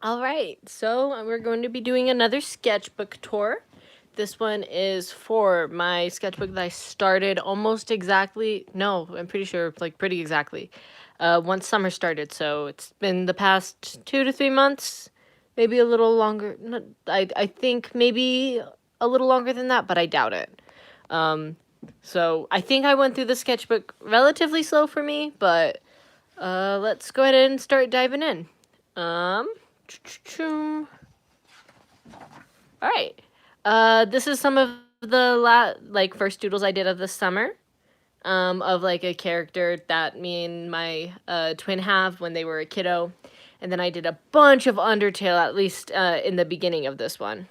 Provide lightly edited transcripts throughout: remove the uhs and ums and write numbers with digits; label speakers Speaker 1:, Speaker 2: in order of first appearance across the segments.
Speaker 1: All right, so we're going to be doing another sketchbook tour. This one is for my sketchbook that I started almost exactly, no, I'm pretty sure, like pretty exactly, once summer started. So it's been the past 2 to 3 months, maybe a little longer. I think maybe a little longer than that, but I doubt it. So I think I went through the sketchbook relatively slow for me, but let's go ahead and start diving in. Um, all right. This is some of the first doodles I did of the summer. Of like a character that me and my twin have when they were a kiddo, and then I did a bunch of Undertale at least in the beginning of this one.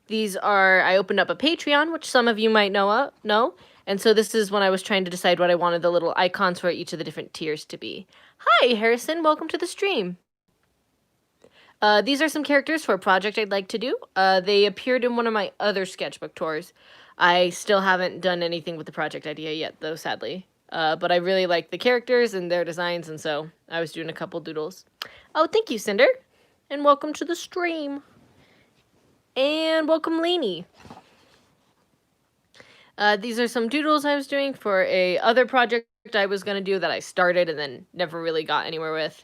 Speaker 1: These are I opened up a Patreon, which some of you might know. And so this is when I was trying to decide what I wanted the little icons for each of the different tiers to be. Hi, Harrison. Welcome to the stream. These are some characters for a project I'd like to do. They appeared in one of my other sketchbook tours. I still haven't done anything with the project idea yet, though, sadly. But I really like the characters and their designs, and so I was doing a couple doodles. Oh, thank you, Cinder. And welcome to the stream. And welcome, Lainey. These are some doodles I was doing for a other project I was going to do that I started and then never really got anywhere with.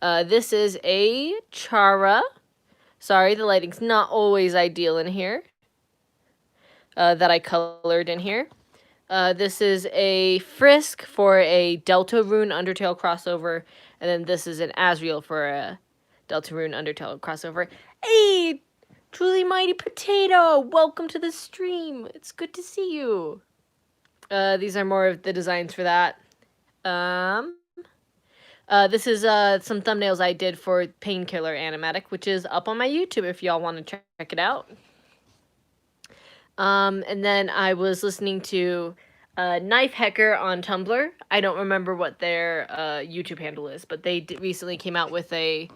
Speaker 1: This is a Chara. Sorry, the lighting's not always ideal in here. That I colored in here. This is a Frisk for a Deltarune Undertale crossover. And then this is an Asriel for a Deltarune Undertale crossover. Hey, Truly Mighty Potato! Welcome to the stream. It's good to see you. These are more of the designs for that. This is some thumbnails I did for Painkiller Animatic, which is up on my YouTube if y'all want to check it out. And then I was listening to Knife Hacker on Tumblr. I don't remember what their YouTube handle is, but they recently came out with a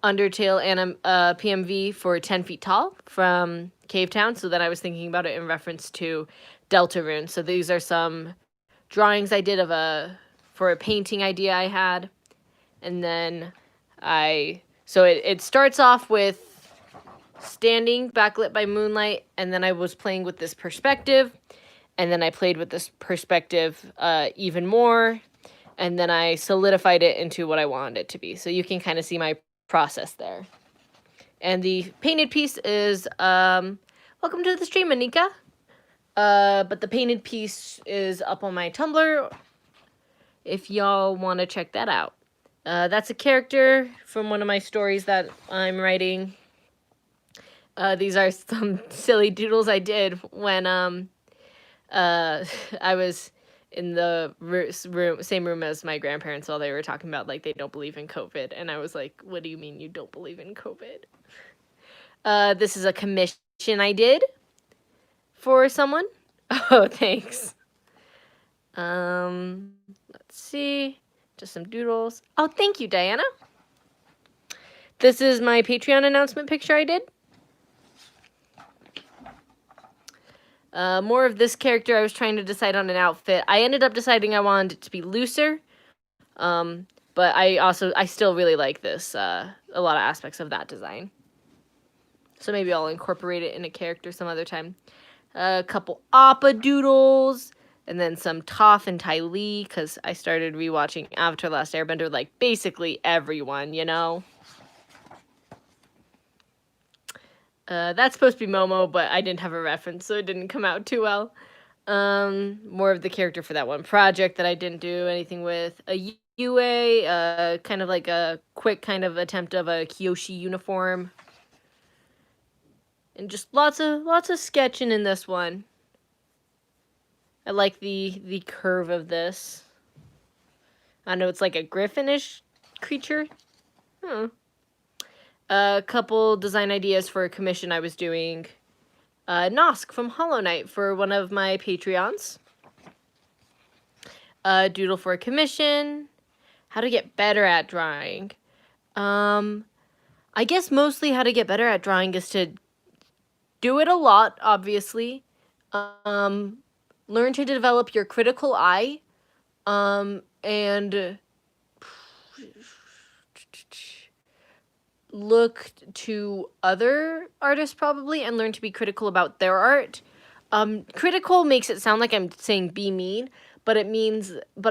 Speaker 1: Undertale PMV for 10 Feet Tall from Cave Town. So then I was thinking about it in reference to Deltarune. So these are some drawings I did for a painting idea I had. And then it starts off with standing backlit by moonlight, and then I was playing with this perspective, and then I played with this perspective even more, and then I solidified it into what I wanted it to be. So you can kind of see my process there. And the painted piece is welcome to the stream, Anika. But the painted piece is up on my Tumblr if y'all want to check that out. That's a character from one of my stories that I'm writing. These are some silly doodles I did when I was in the same room as my grandparents while they were talking about like they don't believe in COVID, and I was like, "What do you mean you don't believe in COVID?" This is a commission I did for someone. Oh, thanks. Let's see. Just some doodles. Oh, thank you, Diana. This is my Patreon announcement picture I did. More of this character, I was trying to decide on an outfit. I ended up deciding I wanted it to be looser. But I still really like this, a lot of aspects of that design. So maybe I'll incorporate it in a character some other time. A couple Appa doodles. And then some Toph and Ty Lee, because I started rewatching Avatar: Last Airbender, like basically everyone, you know? That's supposed to be Momo, but I didn't have a reference, so it didn't come out too well. More of the character for that one project that I didn't do anything with. A UA, kind of like a quick kind of attempt of a Kyoshi uniform. And just lots of sketching in this one. I like the curve of this. I know it's like a griffinish creature. A couple design ideas for a commission I was doing. Nosk from Hollow Knight for one of my Patreons. Doodle for a commission. How to get better at drawing. I guess mostly how to get better at drawing is to do it a lot, obviously. Learn to develop your critical eye. And look to other artists probably and learn to be critical about their art. Critical makes it sound like I'm saying be mean, but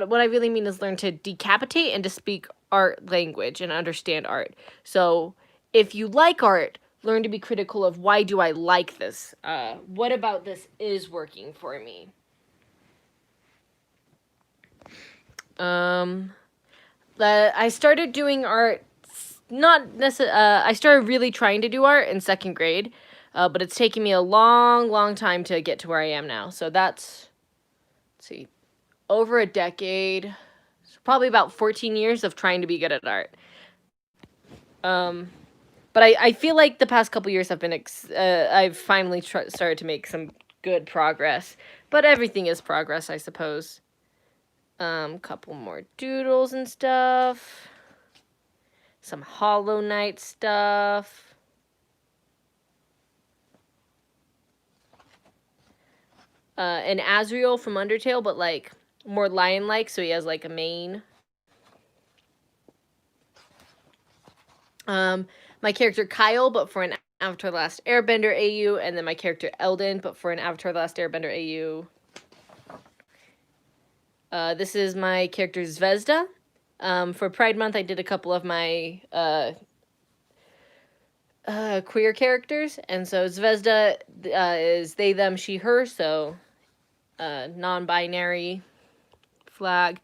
Speaker 1: what I really mean is learn to decapitate and to speak art language and understand art. So if you like art, learn to be critical of why do I like this? What about this is working for me? I started doing art, not necessarily, I started really trying to do art in second grade, but it's taken me a long, long time to get to where I am now. So that's, let's see, over a decade, so probably about 14 years of trying to be good at art. But I feel like the past couple years have been, I've finally started to make some good progress. But everything is progress, I suppose. Couple more doodles and stuff. Some Hollow Knight stuff. An Azrael from Undertale, but like more lion-like, so he has like a mane. My character Kyle, but for an Avatar: The Last Airbender AU, and then my character Eldon, but for an Avatar: The Last Airbender AU. This is my character Zvezda. For Pride Month, I did a couple of my queer characters, and so Zvezda is they, them, she, her, so non-binary flag.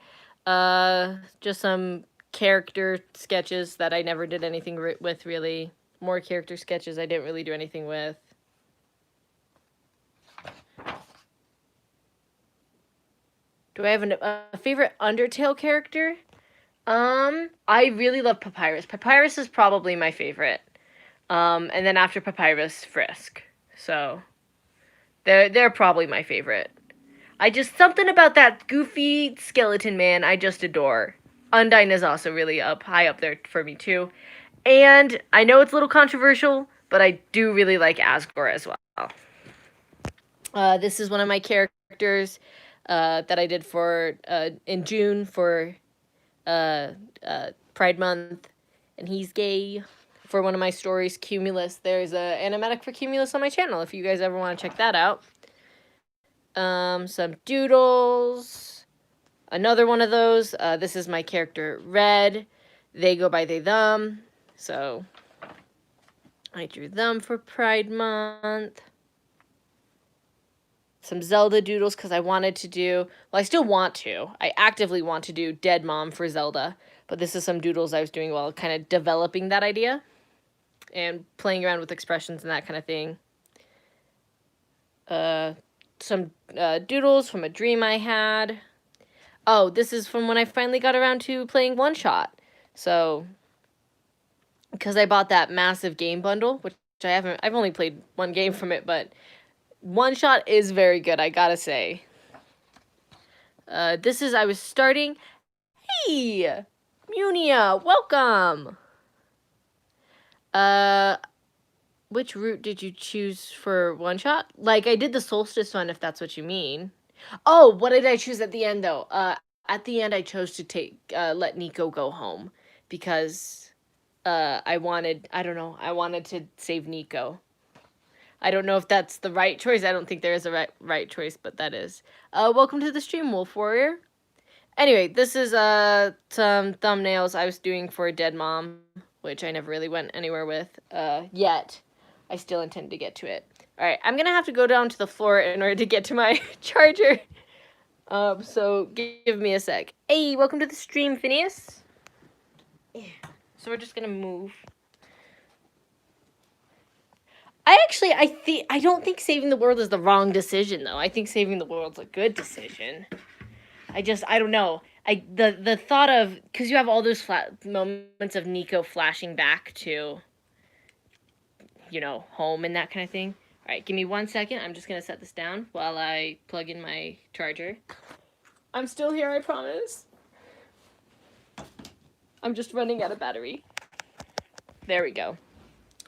Speaker 1: Just some character sketches that I never did anything with, really. More character sketches I didn't really do anything with. Do I have a favorite Undertale character? I really love Papyrus. Papyrus is probably my favorite. And then after Papyrus, Frisk. So they're probably my favorite. I just, something about that goofy skeleton man I just adore. Undyne is also really high up there for me too. And I know it's a little controversial, but I do really like Asgore as well. This is one of my characters that I did for in June for Pride Month, and he's gay. For one of my stories, Cumulus. There's a animatic for Cumulus on my channel if you guys ever want to check that out. Some doodles. Another one of those. This is my character Red. They go by they, them. So I drew them for Pride Month. Some Zelda doodles because I wanted to do, well, I still want to. I actively want to do Dead Mom for Zelda. But this is some doodles I was doing while kind of developing that idea. And playing around with expressions and that kind of thing. Some doodles from a dream I had. Oh, this is from when I finally got around to playing One Shot. So, because I bought that massive game bundle, which I've only played one game from it, but One Shot is very good, I gotta say. This is, I was starting. Hey! Munia, welcome! Which route did you choose for One Shot? Like, I did the Solstice one, if that's what you mean. Oh, what did I choose at the end, though? At the end, I chose to let Nico go home. Because, I wanted to save Nico. I don't know if that's the right choice. I don't think there is a right choice, but that is. Welcome to the stream, Wolf Warrior. Anyway, this is some thumbnails I was doing for Dead Mom, which I never really went anywhere with yet. I still intend to get to it. All right, I'm going to have to go down to the floor in order to get to my charger. So give me a sec. Hey, welcome to the stream, Phineas. Yeah. So we're just going to move. I don't think saving the world is the wrong decision, though. I think saving the world's a good decision. I don't know. The thought of, because you have all those moments of Nico flashing back to, home and that kind of thing. All right, give me 1 second. I'm just going to set this down while I plug in my charger. I'm still here, I promise. I'm just running out of battery. There we go.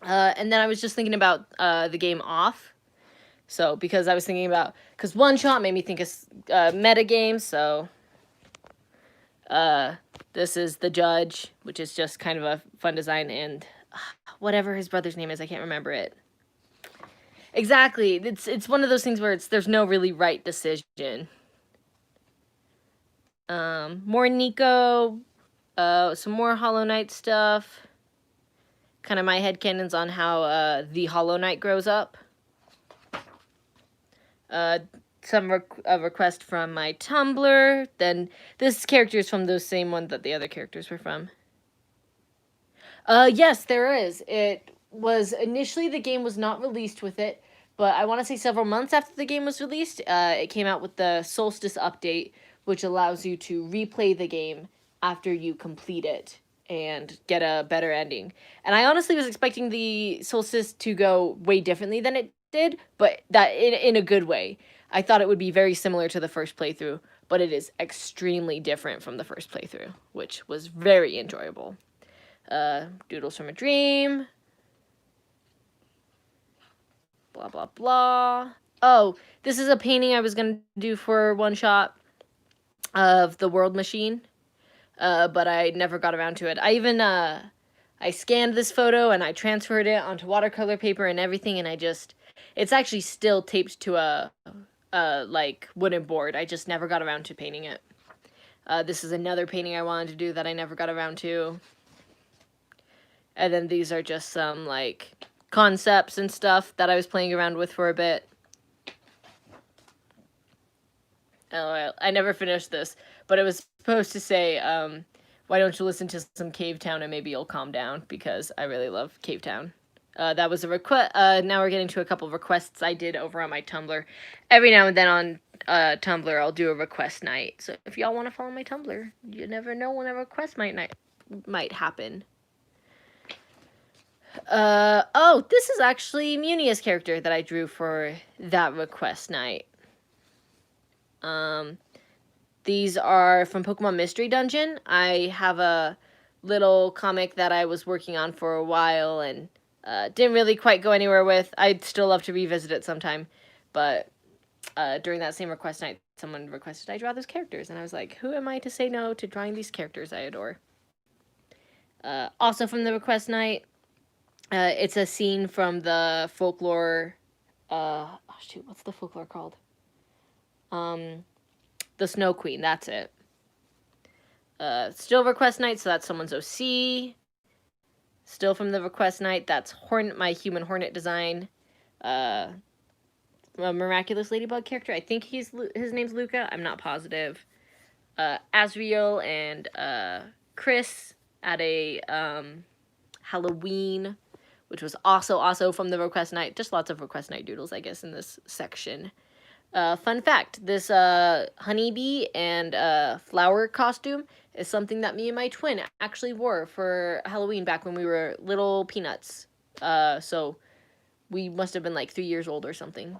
Speaker 1: And then I was just thinking about the game Off. So, because I was thinking about, because One Shot made me think of meta games, so this is The Judge, which is just kind of a fun design, and whatever his brother's name is, I can't remember it. Exactly. It's one of those things where there's no really right decision. More Nico, some more Hollow Knight stuff. Kind of my headcanons on how the Hollow Knight grows up. Some request from my Tumblr. Then this character is from the same one that the other characters were from. Yes, there is. It was initially, the game was not released with it, but I want to say several months after the game was released, it came out with the Solstice update, which allows you to replay the game after you complete it and get a better ending. And I honestly was expecting the Solstice to go way differently than it did, but that in a good way. I thought it would be very similar to the first playthrough, but it is extremely different from the first playthrough, which was very enjoyable. Doodles from a Dream. Blah, blah, blah. Oh, this is a painting I was going to do for one shot of the World Machine, but I never got around to it. I even, I scanned this photo and I transferred it onto watercolor paper and everything, and it's actually still taped to a like, wooden board. I just never got around to painting it. This is another painting I wanted to do that I never got around to. And then these are just some, like, concepts and stuff that I was playing around with for a bit. Oh, I never finished this, but it was supposed to say, why don't you listen to some Cave Town and maybe you'll calm down, because I really love Cave Town. That was a request. Now we're getting to a couple of requests I did over on my Tumblr. Every now and then on Tumblr, I'll do a request night. So if y'all want to follow my Tumblr, you never know when a request might happen. Oh, this is actually Munia's character that I drew for that request night. These are from Pokemon Mystery Dungeon. I have a little comic that I was working on for a while and didn't really quite go anywhere with. I'd still love to revisit it sometime, but during that same request night, someone requested I draw those characters, and I was like, who am I to say no to drawing these characters I adore? Also from the request night, it's a scene from the folklore, oh shoot, what's the folklore called? The Snow Queen, that's it. Still request night, so that's someone's OC. Still from the request night, that's my human hornet design. A Miraculous Ladybug character, I think his name's Luca, I'm not positive. Asriel and Chris at a Halloween, which was also from the request night. Just lots of request night doodles, I guess, in this section. Fun fact, this honeybee and flower costume is something that me and my twin actually wore for Halloween back when we were little peanuts. So we must have been like 3 years old or something.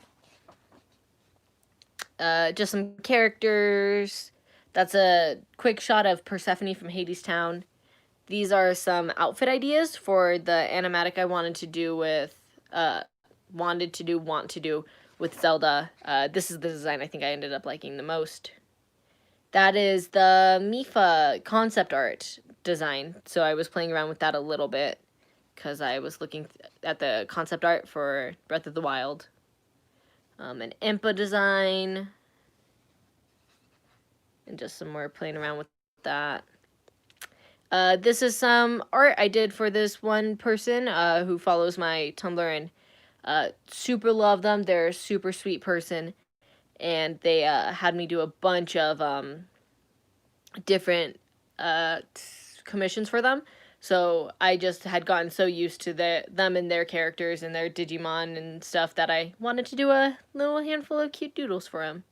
Speaker 1: Just some characters. That's a quick shot of Persephone from Hades Town. These are some outfit ideas for the animatic I want to do with Zelda. This is the design I think I ended up liking the most. That is the Mifa concept art design. So I was playing around with that a little bit because I was looking at the concept art for Breath of the Wild. An Impa design. And just some more playing around with that. This is some art I did for this one person who follows my Tumblr, and super love them. They're a super sweet person, and they had me do a bunch of different commissions for them. So I just had gotten so used to them and their characters and their Digimon and stuff that I wanted to do a little handful of cute doodles for them,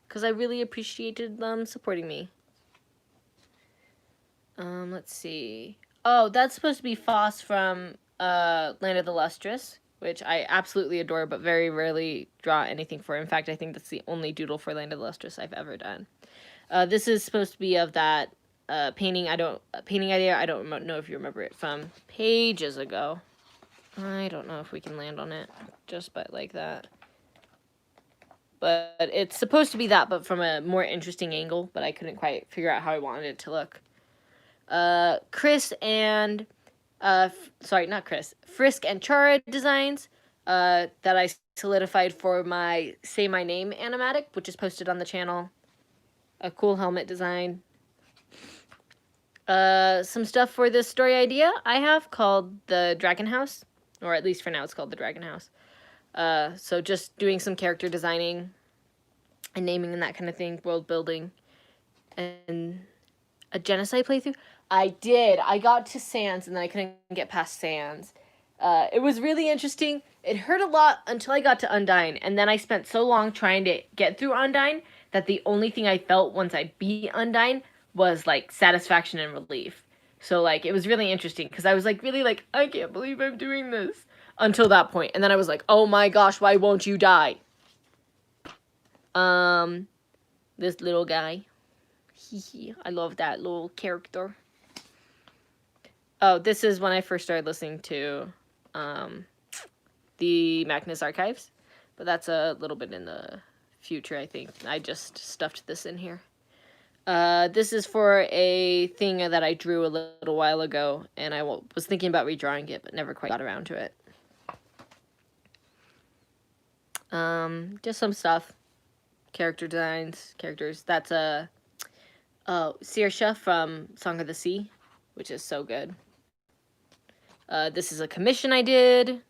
Speaker 1: because I really appreciated them supporting me. Let's see. Oh, that's supposed to be Foss from Land of the Lustrous, which I absolutely adore, but very rarely draw anything for. In fact, I think that's the only doodle for Land of the Lustrous I've ever done. This is supposed to be of that painting idea. I don't know if you remember it from pages ago. I don't know if we can land on it just by like that. But it's supposed to be that, but from a more interesting angle, but I couldn't quite figure out how I wanted it to look. Chris and Sorry, not Chris. Frisk and Chara designs that I solidified for my Say My Name animatic, which is posted on the channel. A cool helmet design. Some stuff for this story idea I have called the Dragon House, or at least for now it's called the Dragon House. So just doing some character designing and naming and that kind of thing, world building, and a genocide playthrough. I did. I got to Sans and then I couldn't get past Sans. It was really interesting. It hurt a lot until I got to Undyne, and then I spent so long trying to get through Undyne that the only thing I felt once I beat Undyne was like satisfaction and relief. So like it was really interesting because I was like really like I can't believe I'm doing this until that point, and then I was like, oh my gosh, why won't you die? This little guy. I love that little character. Oh, this is when I first started listening to the Magnus Archives, but that's a little bit in the future, I think. I just stuffed this in here. This is for a thing that I drew a little while ago, and I was thinking about redrawing it, but never quite got around to it. Just some stuff. Character designs, characters. That's a Saoirse from Song of the Sea, which is so good. This is a commission I did.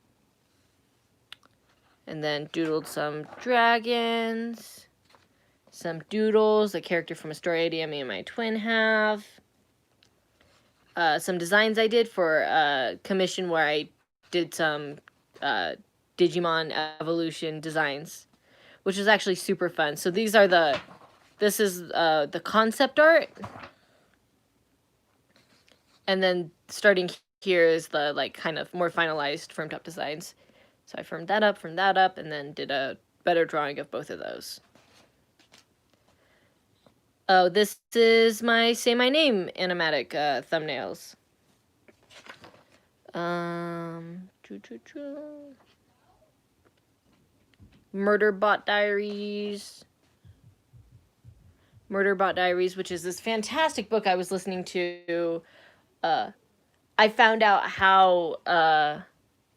Speaker 1: And then doodled some dragons. Some doodles, a character from a story idea me and my twin have. Some designs I did for a commission where I did some Digimon evolution designs, which is actually super fun. So these are this is the concept art. And then starting here is the like kind of more finalized firmed up designs. So I firmed that up, and then did a better drawing of both of those. Oh, this is my Say My Name animatic thumbnails. Murderbot Diaries. Murderbot Diaries, which is this fantastic book I was listening to. I found out how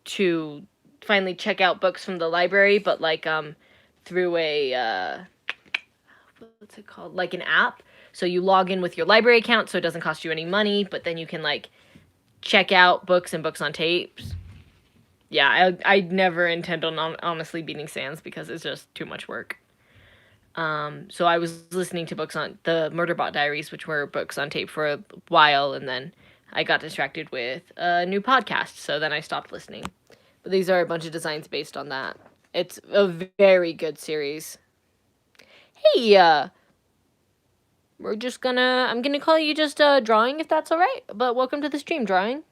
Speaker 1: to finally check out books from the library, but like through a what's it called? Like an app. So you log in with your library account, so it doesn't cost you any money, but then you can like check out books and books on tapes. Yeah, I never intend on honestly beating Sans because it's just too much work. So I was listening to books on the Murderbot Diaries, which were books on tape for a while, and then I got distracted with a new podcast, so then I stopped listening. But these are a bunch of designs based on that. It's a very good series. Hey, I'm gonna call you just Drawing, if that's alright. But welcome to the stream, Drawing.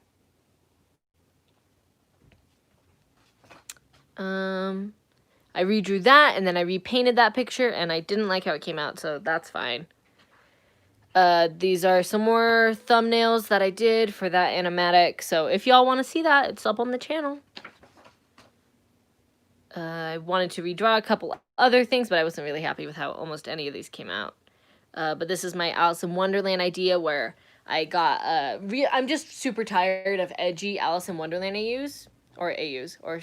Speaker 1: I redrew that, and then I repainted that picture, and I didn't like how it came out, so that's fine. These are some more thumbnails that I did for that animatic, so if y'all want to see that, it's up on the channel. I wanted to redraw a couple other things, but I wasn't really happy with how almost any of these came out. But this is my Alice in Wonderland idea where I got, I'm just super tired of edgy Alice in Wonderland AUs, or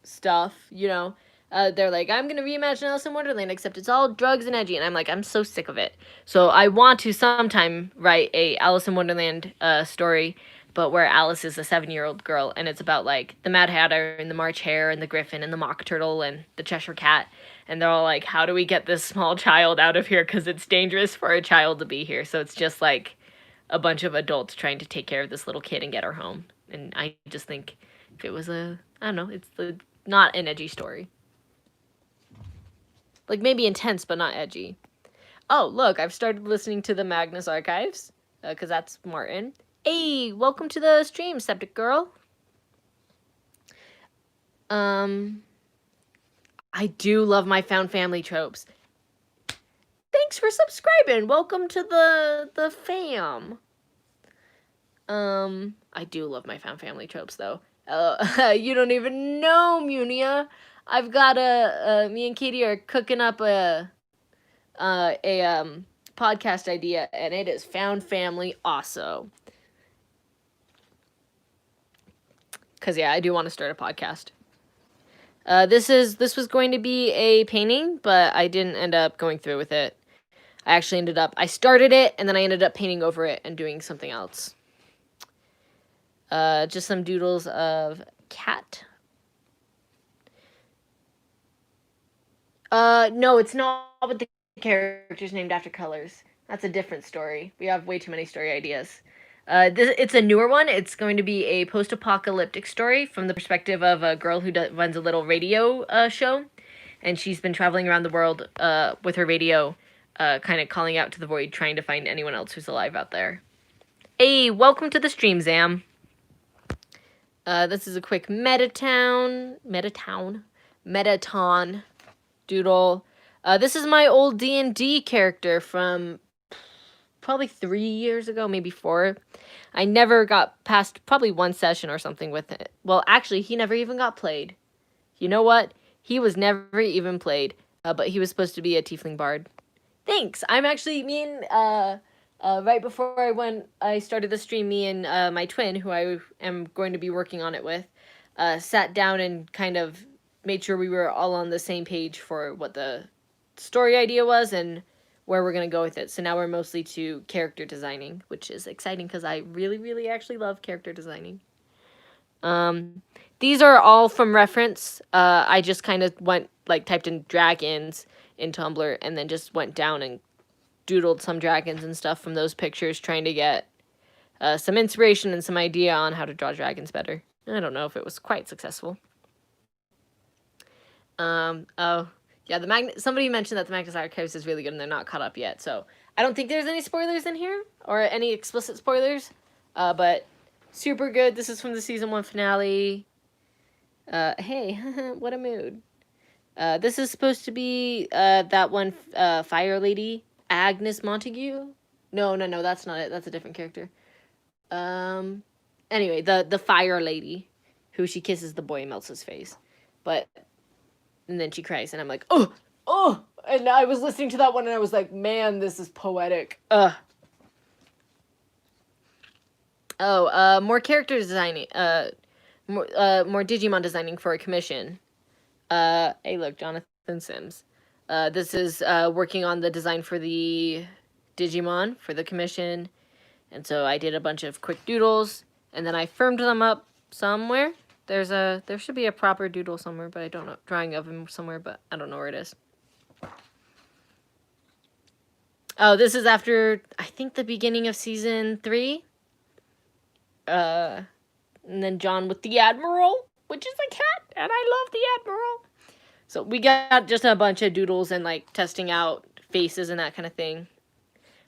Speaker 1: stuff, you know. They're like, I'm going to reimagine Alice in Wonderland, except it's all drugs and edgy, and I'm like, I'm so sick of it. So I want to sometime write a Alice in Wonderland story, but where Alice is a 7-year-old girl, and it's about, like, the Mad Hatter, and the March Hare, and the Griffin, and the Mock Turtle, and the Cheshire Cat, and they're all like, how do we get this small child out of here, because it's dangerous for a child to be here, so it's just, like, a bunch of adults trying to take care of this little kid and get her home, and I just think if it was I don't know, it's not an edgy story. Like, maybe intense, but not edgy. Oh, look, I've started listening to the Magnus Archives, because that's Martin. Hey, welcome to the stream, Septic Girl. I do love my found family tropes. Thanks for subscribing. Welcome to the fam. I do love my found family tropes, though. You don't even know, Munia. I've got me and Katie are cooking up a podcast idea, and it is found family also. Because, yeah, I do want to start a podcast. This was going to be a painting, but I didn't end up going through with it. I started it, and then I ended up painting over it and doing something else. Just some doodles of cat. No, it's not with the characters named after colors. That's a different story. We have way too many story ideas. It's a newer one. It's going to be a post-apocalyptic story from the perspective of a girl who runs a little radio show, and she's been traveling around the world with her radio, kind of calling out to the void, trying to find anyone else who's alive out there. Hey, welcome to the stream, Zam. This is a quick Metaton doodle. This is my old D&D character from probably 3 years ago, maybe 4. I never got past probably 1 session or something with it. Well, actually, he never even got played. You know what? He was never even played, but he was supposed to be a tiefling bard. Thanks. I'm actually, right before I started the stream, me and my twin, who I am going to be working on it with, sat down and kind of made sure we were all on the same page for what the story idea was and where we're going to go with it. So now we're mostly to character designing, which is exciting because I really, really actually love character designing. These are all from reference. I just kind of typed in dragons in Tumblr and then just went down and doodled some dragons and stuff from those pictures, trying to get some inspiration and some idea on how to draw dragons better. I don't know if it was quite successful. Oh, yeah, somebody mentioned that the Magnus Archives is really good and they're not caught up yet, so I don't think there's any spoilers in here, or any explicit spoilers, but super good. This is from the season 1 finale. Hey, what a mood. This is supposed to be that one fire lady, Agnes Montague. No, that's not it. That's a different character. Anyway, the fire lady, who she kisses the boy and melts his face, and then she cries, and I'm like, oh, and I was listening to that one, and I was like, man, this is poetic. More character designing, more Digimon designing for a commission. Hey, look, Jonathan Sims. This is working on the design for the Digimon for the commission, and so I did a bunch of quick doodles, and then I firmed them up somewhere. There should be a proper doodle somewhere, but I don't know. Drawing of him somewhere, but I don't know where it is. Oh, this is after, I think, the beginning of season 3. And then John with the Admiral, which is a cat, and I love the Admiral. So we got just a bunch of doodles and testing out faces and that kind of thing.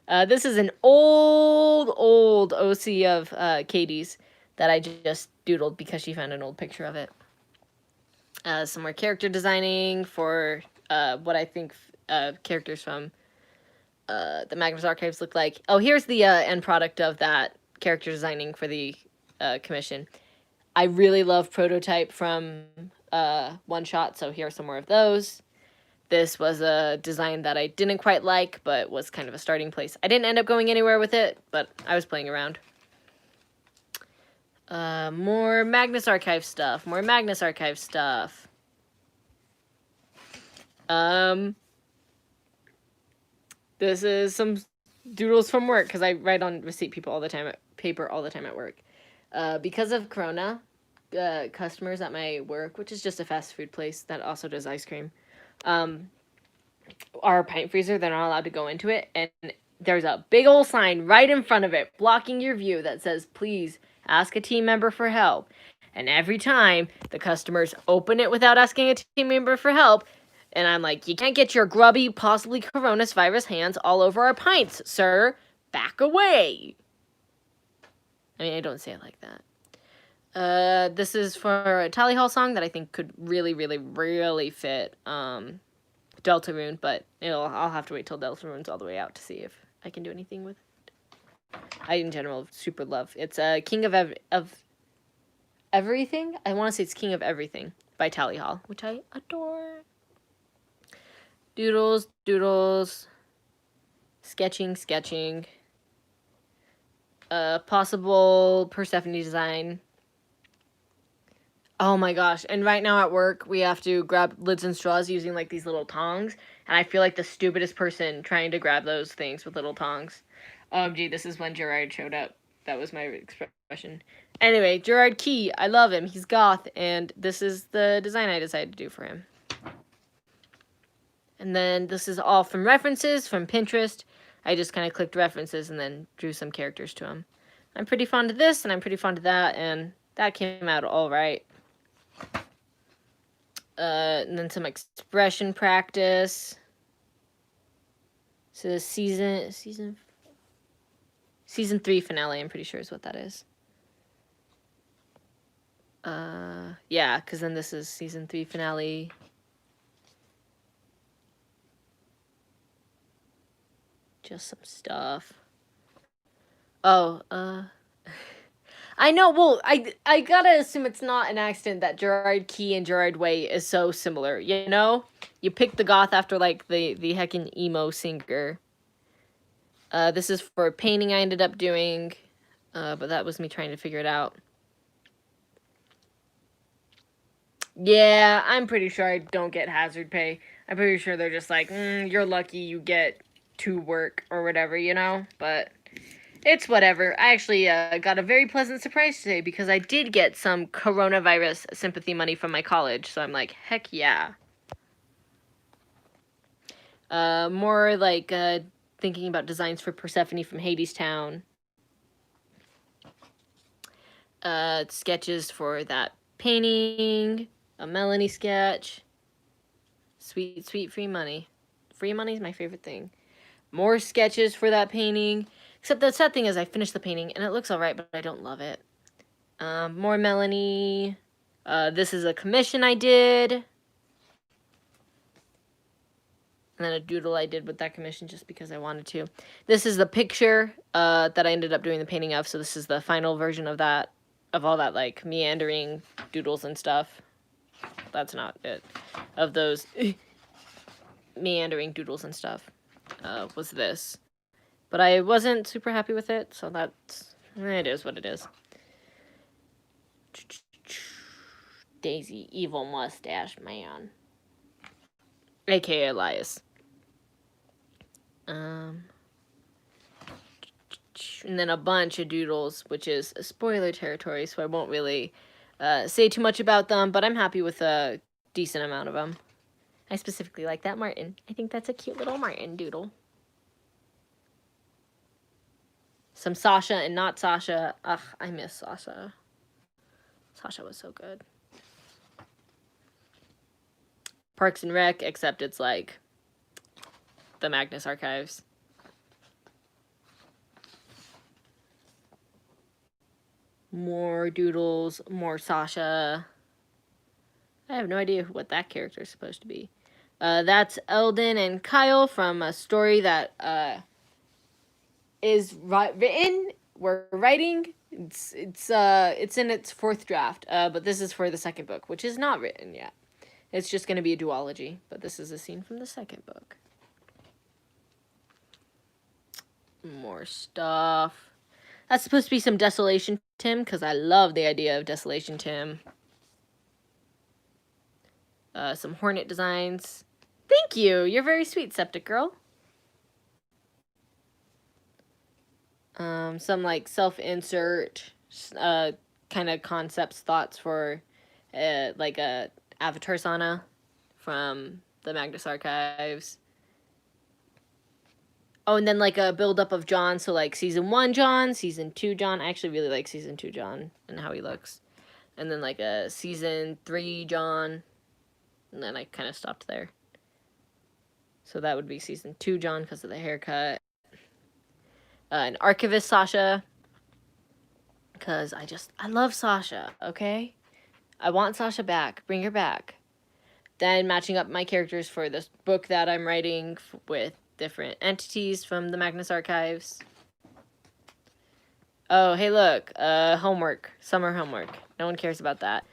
Speaker 1: This is an old OC of Katie's that I just doodled because she found an old picture of it. Some more character designing for what I think characters from the Magnus Archives look like. Oh, here's the end product of that character designing for the commission. I really love Prototype from One Shot, so here are some more of those. This was a design that I didn't quite like, but was kind of a starting place. I didn't end up going anywhere with it, but I was playing around. More Magnus Archive stuff. This is some doodles from work, because I write on receipt paper all the time at work. Because of Corona, customers at my work, which is just a fast food place that also does ice cream, our pint freezer, they're not allowed to go into it, and there's a big old sign right in front of it blocking your view that says, please ask a team member for help. And every time the customers open it without asking a team member for help, and I'm like, you can't get your grubby, possibly coronavirus hands all over our pints, sir. Back away. I mean, I don't say it like that. This is for a Tally Hall song that I think could really, really, really fit Deltarune, but I'll have to wait till Deltarune's all the way out to see if I can do anything with it. I, in general, super love. It's King of Everything? I want to say it's King of Everything by Tally Hall, which I adore. Doodles. Sketching. Possible Persephone design. Oh my gosh. And right now at work, we have to grab lids and straws using like these little tongs. And I feel like the stupidest person trying to grab those things with little tongs. Gee, this is when Gerard showed up. That was my expression. Anyway, Gerard Key, I love him. He's goth, and this is the design I decided to do for him. And then this is all from references from Pinterest. I just kind of clicked references and then drew some characters to him. I'm pretty fond of this, and I'm pretty fond of that, and that came out all right. And then some expression practice. So the season 3 finale, I'm pretty sure is what that is. Yeah, because then this is season 3 finale. Just some stuff. Oh, I know. Well, I gotta assume it's not an accident that Gerard Key and Gerard Way is so similar. You know, you picked the goth after like the heckin' emo singer. This is for a painting I ended up doing, but that was me trying to figure it out. Yeah, I'm pretty sure I don't get hazard pay. I'm pretty sure they're just like, you're lucky you get to work or whatever, you know? But it's whatever. I actually got a very pleasant surprise today because I did get some coronavirus sympathy money from my college. So I'm like, heck yeah. More like thinking about designs for Persephone from Hadestown. Sketches for that painting. A Melanie sketch. Sweet, sweet free money. Free money is my favorite thing. More sketches for that painting. Except the sad thing is I finished the painting and it looks alright, but I don't love it. More Melanie. This is a commission I did. And then a doodle I did with that commission just because I wanted to. This is the picture that I ended up doing the painting of. So this is the final version of that. Of all that, like, meandering doodles and stuff. That's not it. Of those meandering doodles and stuff. Was this. But I wasn't super happy with it, so it is what it is. Daisy, evil mustache man. AKA Elias. And then a bunch of doodles, which is a spoiler territory, so I won't really say too much about them, but I'm happy with a decent amount of them. I specifically like that Martin. I think that's a cute little Martin doodle. Some Sasha and not Sasha. Ugh, I miss Sasha. Sasha was so good. Parks and Rec, except it's like the Magnus Archives. More doodles, more Sasha. I have no idea what that character is supposed to be. That's Eldon and Kyle from a story that is written. We're writing. It's in its 4th draft. But this is for the 2nd book, which is not written yet. It's just going to be a duology. But this is a scene from the 2nd book. More stuff. That's supposed to be some Desolation Tim, because I love the idea of Desolation Tim. Some Hornet designs. Thank you. You're very sweet, Septic Girl. Some like self-insert kind of concepts, thoughts for like a Avatar Sauna from the Magnus Archives. Oh, and then like a build-up of John, so like season 1 John, season 2 John. I actually really like season 2 John and how he looks. And then like a season 3 John. And then I kind of stopped there. So that would be season 2 John because of the haircut. An archivist Sasha. Because I love Sasha, okay? I want Sasha back. Bring her back. Then matching up my characters for this book that I'm writing with different entities from the Magnus Archives. Oh, hey, look. Homework. Summer homework. No one cares about that.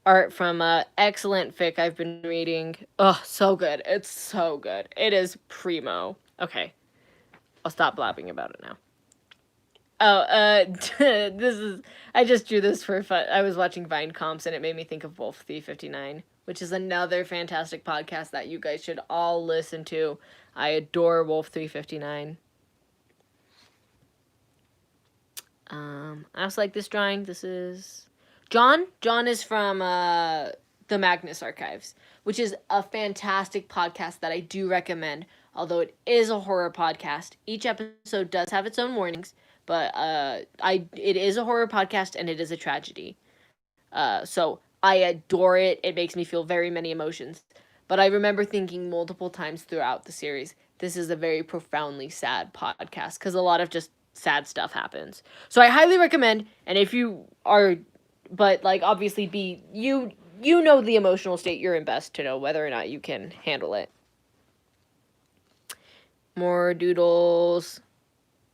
Speaker 1: Art from excellent fic I've been reading. Oh, so good. It's so good. It is primo. Okay. I'll stop blabbing about it now. Oh, this is. I just drew this for fun. I was watching Vine comps and it made me think of Wolf 359, which is another fantastic podcast that you guys should all listen to. I adore Wolf 359. I also like this drawing. This is John. John is from the Magnus Archives, which is a fantastic podcast that I do recommend. Although it is a horror podcast, each episode does have its own warnings, but it is a horror podcast and it is a tragedy. So I adore it. It makes me feel very many emotions. But I remember thinking multiple times throughout the series, this is a very profoundly sad podcast because a lot of just sad stuff happens. So I highly recommend. And if you are, but like obviously you know the emotional state you're in best to know whether or not you can handle it. More doodles.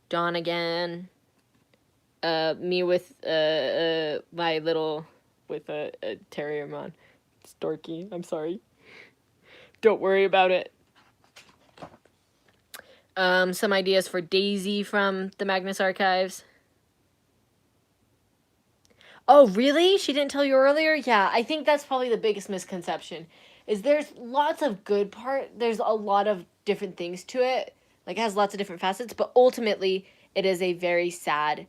Speaker 1: John again. Me with my little with a terriermon. It's dorky. I'm sorry. Don't worry about it. Some ideas for Daisy from the Magnus Archives. Oh, really? She didn't tell you earlier? Yeah, I think that's probably the biggest misconception. Is there's lots of good part. There's a lot of different things to it. Like it has lots of different facets, but ultimately it is a very sad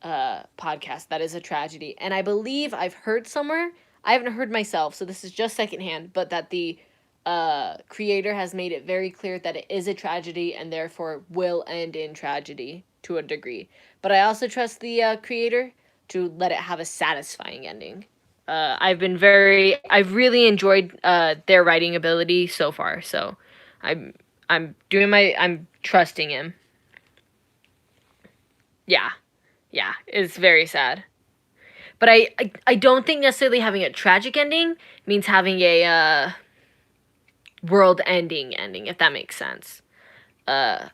Speaker 1: podcast that is a tragedy. And I believe I've heard somewhere, I haven't heard myself, so this is just secondhand, but that the creator has made it very clear that it is a tragedy and therefore will end in tragedy to a degree. But I also trust the creator to let it have a satisfying ending. I've really enjoyed their writing ability so far, so I'm trusting him. Yeah. Yeah, it's very sad. But I don't think necessarily having a tragic ending means having a world-ending ending, if that makes sense. Uh,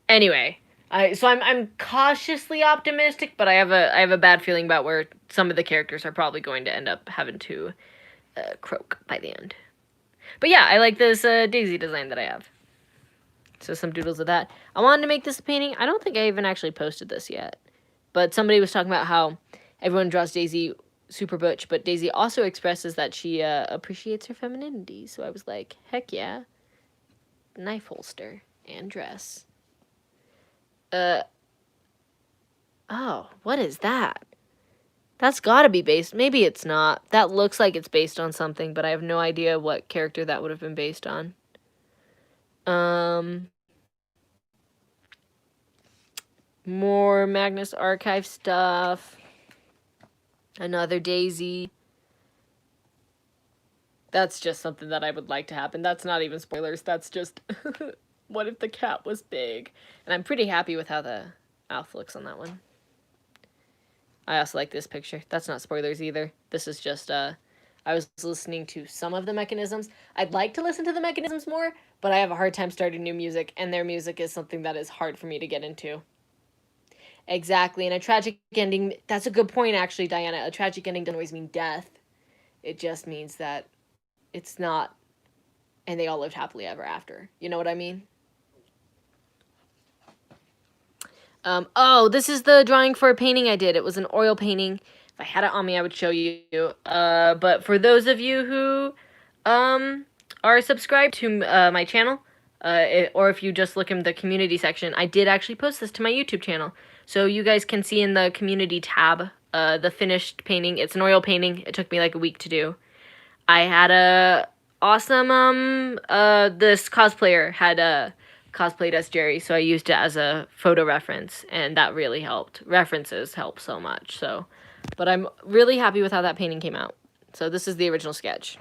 Speaker 1: anyway, I'm cautiously optimistic, but I have a bad feeling about where some of the characters are probably going to end up having to croak by the end. But yeah, I like this Daisy design that I have. So some doodles of that. I wanted to make this a painting. I don't think I even actually posted this yet. But somebody was talking about how everyone draws Daisy super butch, but Daisy also expresses that she appreciates her femininity. So I was like, heck yeah. Knife holster and dress. Oh, what is that? That's gotta be based. Maybe it's not. That looks like it's based on something, but I have no idea what character that would have been based on. More Magnus Archive stuff. Another Daisy. That's just something that I would like to happen. That's not even spoilers. That's just, what if the cat was big? And I'm pretty happy with how the mouth looks on that one. I also like this picture. That's not spoilers either. This is just, I was listening to some of the mechanisms. I'd like to listen to the mechanisms more, but I have a hard time starting new music, and their music is something that is hard for me to get into. Exactly, and a tragic ending, that's a good point, actually, Diana. A tragic ending doesn't always mean death. It just means that it's not, and they all lived happily ever after. You know what I mean? Oh, this is the drawing for a painting I did. It was an oil painting. If I had it on me, I would show you. But for those of you who, are subscribed to my channel, or if you just look in the community section, I did actually post this to my YouTube channel. So you guys can see in the community tab, the finished painting. It's an oil painting. It took me like a week to do. I had a awesome, this cosplayer had, cosplayed as Jerry, so I used it as a photo reference, and that really helped. References help so much, so. But I'm really happy with how that painting came out. So this is the original sketch.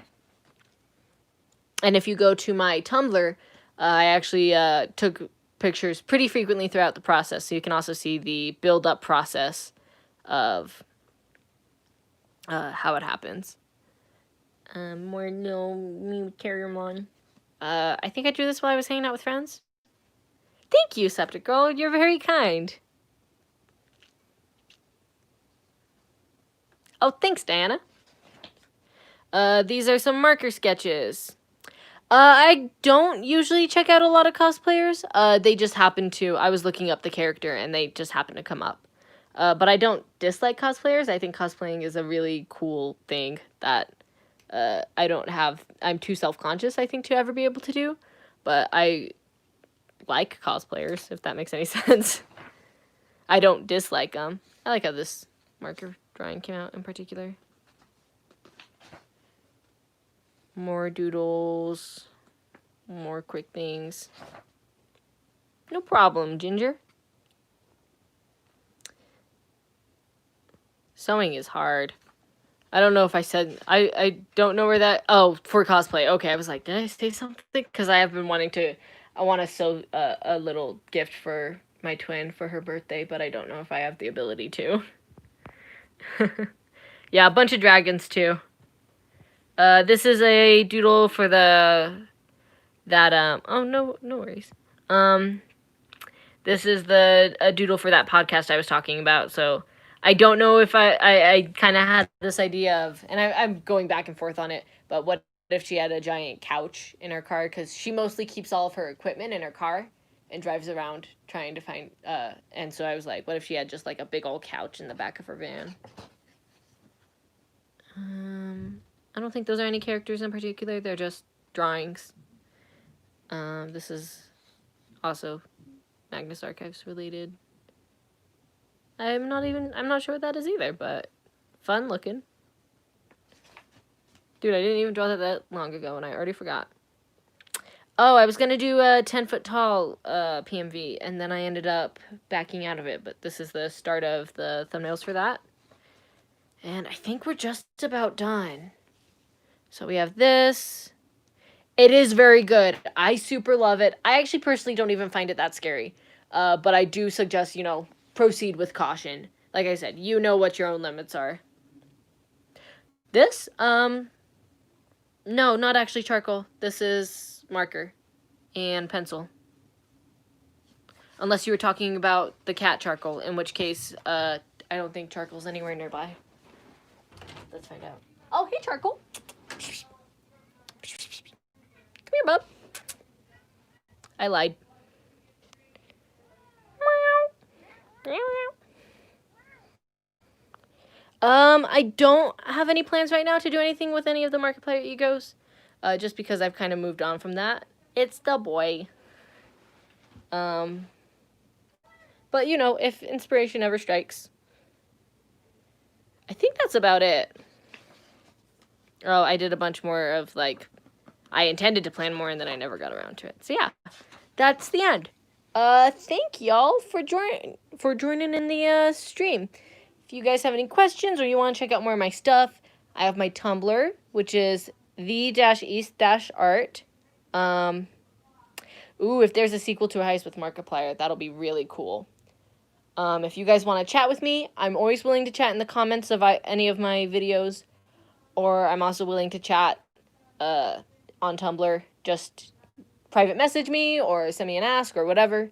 Speaker 1: And if you go to my Tumblr, I actually took pictures pretty frequently throughout the process, so you can also see the build-up process of how it happens. More no me carry them on. I think I drew this while I was hanging out with friends. Thank you, Septic Girl. You're very kind. Oh, thanks, Diana. These are some marker sketches. I don't usually check out a lot of cosplayers. They just happen to. I was looking up the character and they just happen to come up. But I don't dislike cosplayers. I think cosplaying is a really cool thing that I don't have. I'm too self-conscious, I think, to ever be able to do. But I like cosplayers, if that makes any sense. I don't dislike them. I like how this marker drawing came out in particular. More doodles. More quick things. No problem, Ginger. Sewing is hard. I don't know if I said... I don't know where that... Oh, for cosplay. Okay, I was like, did I say something? Because I have been wanting to... I want to sew a little gift for my twin for her birthday, but I don't know if I have the ability to. Yeah, a bunch of dragons, too. This is a doodle for the... Oh, no worries. This is a doodle for that podcast I was talking about, so... I don't know if I kind of had this idea of, and I'm going back and forth on it, but what if she had a giant couch in her car? Because she mostly keeps all of her equipment in her car and drives around trying to find, and so I was like, what if she had just like a big old couch in the back of her van? I don't think those are any characters in particular. They're just drawings. This is also Magnus Archives related. I'm not sure what that is either, but fun looking. Dude, I didn't even draw that long ago, and I already forgot. Oh, I was going to do a 10-foot tall PMV, and then I ended up backing out of it, but this is the start of the thumbnails for that. And I think we're just about done. So we have this. It is very good. I super love it. I actually personally don't even find it that scary, but I do suggest, you know, proceed with caution. Like I said, you know what your own limits are. This, no, not actually charcoal. This is marker and pencil. Unless you were talking about the cat charcoal, in which case, I don't think charcoal's anywhere nearby. Let's find out. Oh, hey, charcoal. Come here, bub. I lied. I don't have any plans right now to do anything with any of the Markiplier egos, just because I've kind of moved on from that. It's the boy. But, you know, if inspiration ever strikes. I think that's about it. Oh, I did a bunch more of, like, I intended to plan more, and then I never got around to it. So, yeah, that's the end. Thank y'all for joining in the, stream. If you guys have any questions or you want to check out more of my stuff, I have my Tumblr, which is the-east-art. Ooh, if there's a sequel to A Heist with Markiplier, that'll be really cool. If you guys want to chat with me, I'm always willing to chat in the comments of any of my videos, or I'm also willing to chat on Tumblr. Just private message me or send me an ask or whatever.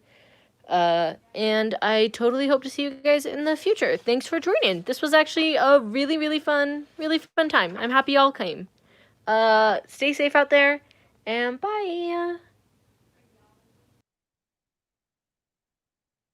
Speaker 1: And I totally hope to see you guys in the future. Thanks for joining. This was actually a really, really fun time. I'm happy y'all came. Stay safe out there, and bye.